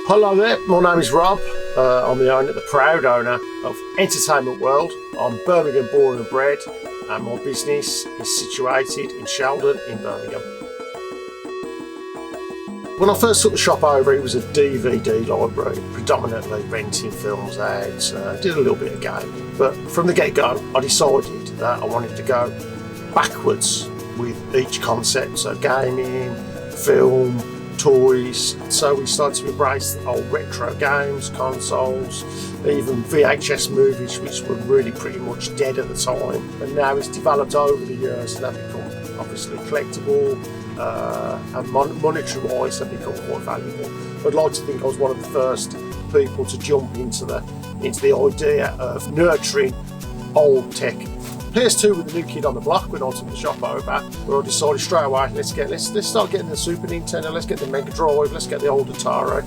Hello there, my name is Rob. I'm the proud owner of Entertainment World. I'm Birmingham born and bred, and my business is situated in Sheldon in Birmingham. When I first took the shop over, it was a DVD library, predominantly renting films out, did a little bit of gaming. But from the get-go, I decided that I wanted to go backwards with each concept, so gaming, film, toys. So we started to embrace old retro games, consoles, even VHS movies, which were really pretty much dead at the time. And now it's developed over the years and they've become obviously collectible, and monetary wise they've become quite valuable. I'd like to think I was one of the first people to jump into the idea of nurturing old tech. PS2 with the new kid on the block when I took the shop over, where I decided straight away, let's start getting the Super Nintendo, let's get the Mega Drive, let's get the old Atari.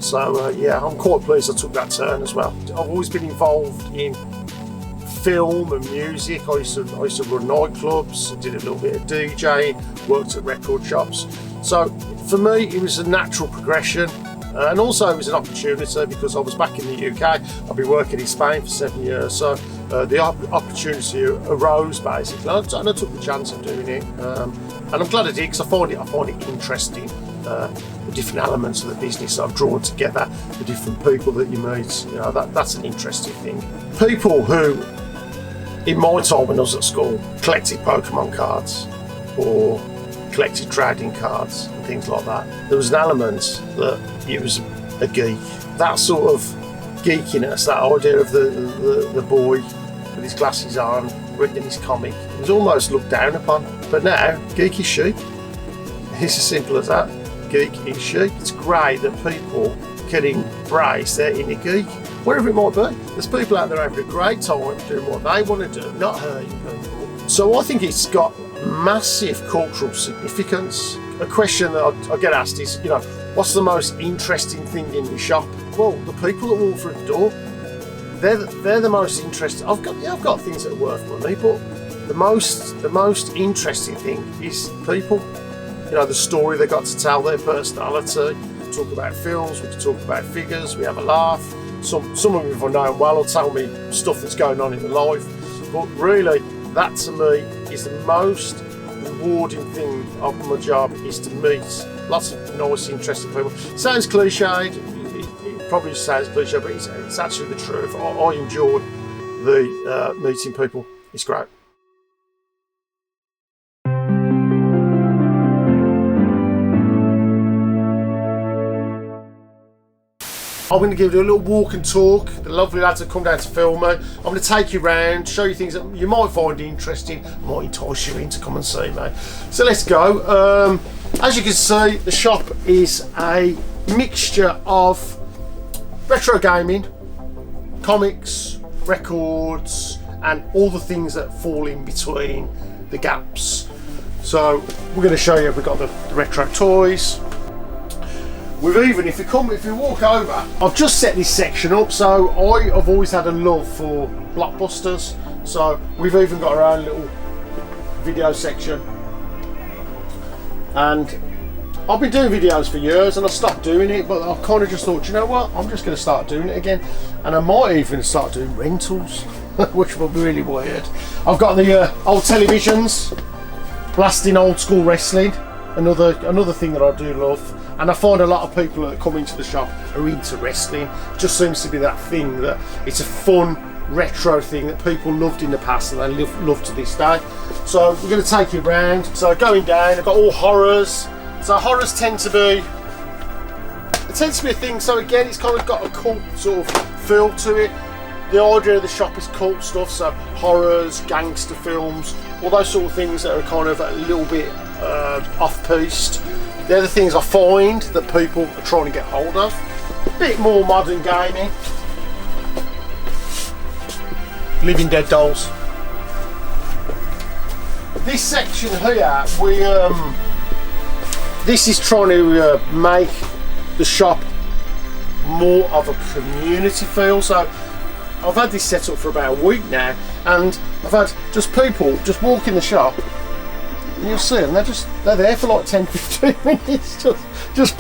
So yeah, I'm quite pleased I took that turn as well. I've always been involved in film and music. I used to run nightclubs, did a little bit of DJing, worked at record shops. So for me, it was a natural progression. And also it was an opportunity because I was back in the UK. I've been working in Spain for 7 years, so the opportunity arose basically, and I took the chance of doing it. And I'm glad I did because I find it interesting. The different elements of the business that I've drawn together, the different people that you meet. You know, that's an interesting thing. People who, in my time when I was at school, collected Pokemon cards or collected trading cards and things like that. There was an element that it was a geek. That sort of geekiness, that idea of the boy with his glasses on, reading his comic, it was almost looked down upon. But now, geek is chic. It's as simple as that. Geek is chic. It's great that people can embrace their inner geek, wherever it might be. There's people out there having a great time doing what they want to do, not hurting people. So I think it's got massive cultural significance. A question that I get asked is, you know, what's the most interesting thing in your shop? Well, the people that walk through the door, they're the most interesting. I've got things that are worth money, but the most interesting thing is people. You know, the story they got to tell, their personality. We talk about films, we can talk about figures, we have a laugh. Some of them, if I know them well, will tell me stuff that's going on in their life. But really, that to me is the most rewarding thing of my job, is to meet lots of nice, interesting people. Sounds cliched, it probably sounds cliche, but it's actually the truth. I enjoy the meeting people. It's great. I'm going to give you a little walk and talk. The lovely lads have come down to film me. I'm going to take you around, show you things that you might find interesting, might entice you in to come and see me. So let's go. As you can see, the shop is a mixture of retro gaming, comics, records, and all the things that fall in between the gaps. So we're going to show you, we've got the retro toys. We've even, if you walk over, I've just set this section up, so I've always had a love for blockbusters, so we've even got our own little video section. And I've been doing videos for years and I stopped doing it, but I kind of just thought, you know what, I'm just going to start doing it again. And I might even start doing rentals, which will be really weird. I've got the old televisions, blasting old school wrestling, another thing that I do love. And I find a lot of people that come into the shop are into wrestling. It just seems to be that thing that it's a fun, retro thing that people loved in the past and they love to this day. So we're going to take you around. So going down, I've got all horrors. So horrors tend to be a thing. So again, it's kind of got a cult sort of feel to it. The idea of the shop is cult stuff, so horrors, gangster films, all those sort of things that are kind of a little bit off-piste. They're the things I find that people are trying to get hold of. A bit more modern gaming. Living Dead dolls. This section here, this is trying to make the shop more of a community feel. So I've had this set up for about a week now, and I've had just people just walk in the shop and you'll see them. They're there for like 10-15 minutes.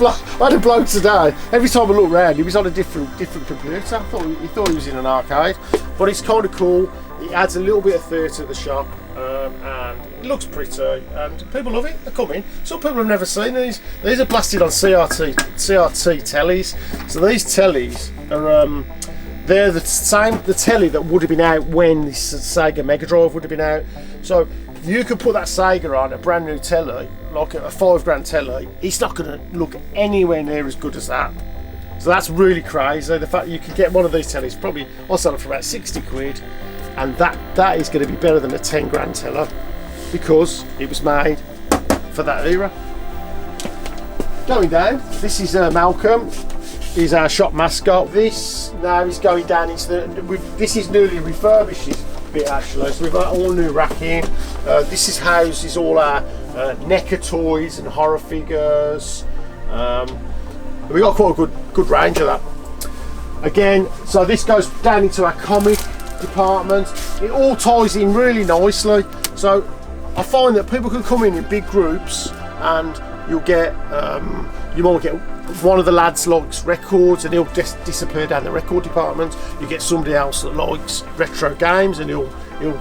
I had a bloke today. Every time I look round, he was on a different computer. He thought he was in an arcade, but it's kind of cool. It adds a little bit of theatre to the shop, and it looks pretty, and people love it. They come in. Some people have never seen these. These are blasted on CRT tellies. So these tellies are they're the same telly that would have been out when this Sega Mega Drive would have been out. So you could put that Sega on a brand new telly, like a £5 telly. It's not going to look anywhere near as good as that. So that's really crazy. The fact that you can get one of these tellies, probably I'll sell it for about 60 quid, and that is going to be better than a 10 grand telly because it was made for that era. Going down, this is Malcolm. He's our shop mascot. This now is going down into this is newly refurbished this bit actually. So we've got all new racking. This is houses all our NECA toys and horror figures. We got quite a good range of that. Again, so this goes down into our comic department. It all ties in really nicely. So I find that people can come in big groups, and you'll get you might get one of the lads likes records and he'll disappear down the record department. You get somebody else that likes retro games and he'll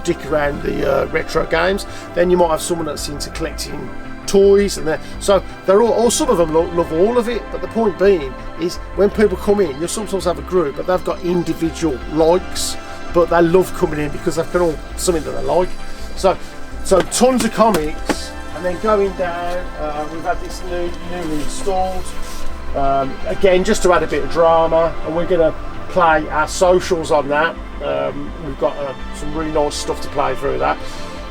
dick around the retro games. Then you might have someone that's into collecting toys, and they're all some of them love all of it. But the point being is when people come in, you'll sometimes have a group, but they've got individual likes, but they love coming in because they've got all something that they like. So tons of comics. And then going down, we've had this newly installed. Again, just to add a bit of drama, and we're going to play our socials on that. We've got some really nice stuff to play through that.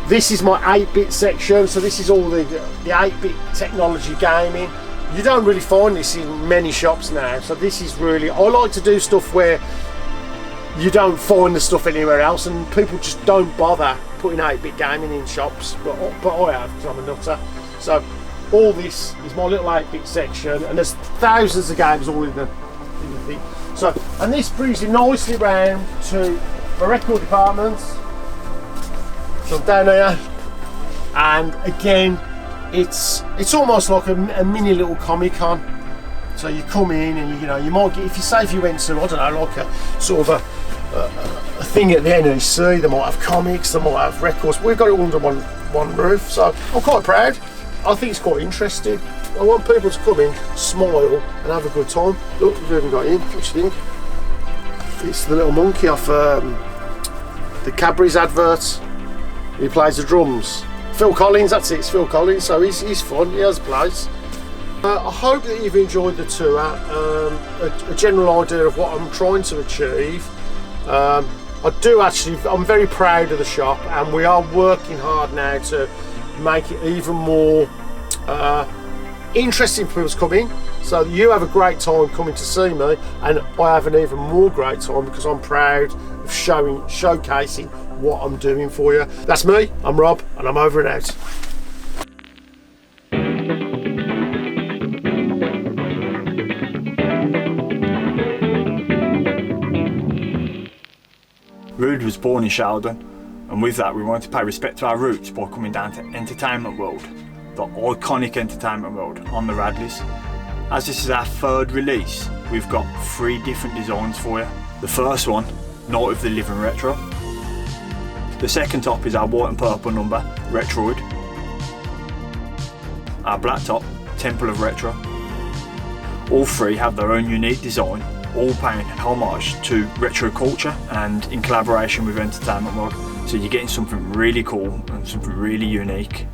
This is my 8-bit section, so this is all the 8-bit technology gaming. You don't really find this in many shops now, so this is really, I like to do stuff where you don't find the stuff anywhere else, and people just don't bother putting 8-bit gaming in shops, but I have, because I'm a nutter. So all this is my little 8-bit section, and there's thousands of games all in the thing. So, and this brings you nicely round to my record departments. So I'm down here, and again, it's almost like a mini little Comic-Con. So you come in, and you might get, if you went to, I don't know, like a sort of a thing at the NEC, they might have comics, they might have records. We've got it all under one roof, so I'm quite proud. I think it's quite interesting. I want people to come in, smile, and have a good time. Look, we've even got in. What do you think? It's the little monkey off the Cadbury's advert. He plays the drums. Phil Collins, that's it. It's Phil Collins. So he's fun. He has a place. I hope that you've enjoyed the tour. A general idea of what I'm trying to achieve. I'm very proud of the shop, and we are working hard now to make it even more interesting for people to come in, so you have a great time coming to see me, and I have an even more great time because I'm proud of showcasing what I'm doing for you. That's me, I'm Rob, and I'm over and out. RUUD was born in Sheldon, and with that we wanted to pay respect to our roots by coming down to Entertainment World, the iconic entertainment world on the Radleys. As this is our third release, we've got 3 different designs for you. The first one, Night of the Living Retro. The second top is our white and purple number, RUUD. Our black top, Temple of Retro. All 3 have their own unique design, all paying homage to retro culture and in collaboration with Entertainment World. So you're getting something really cool and something really unique.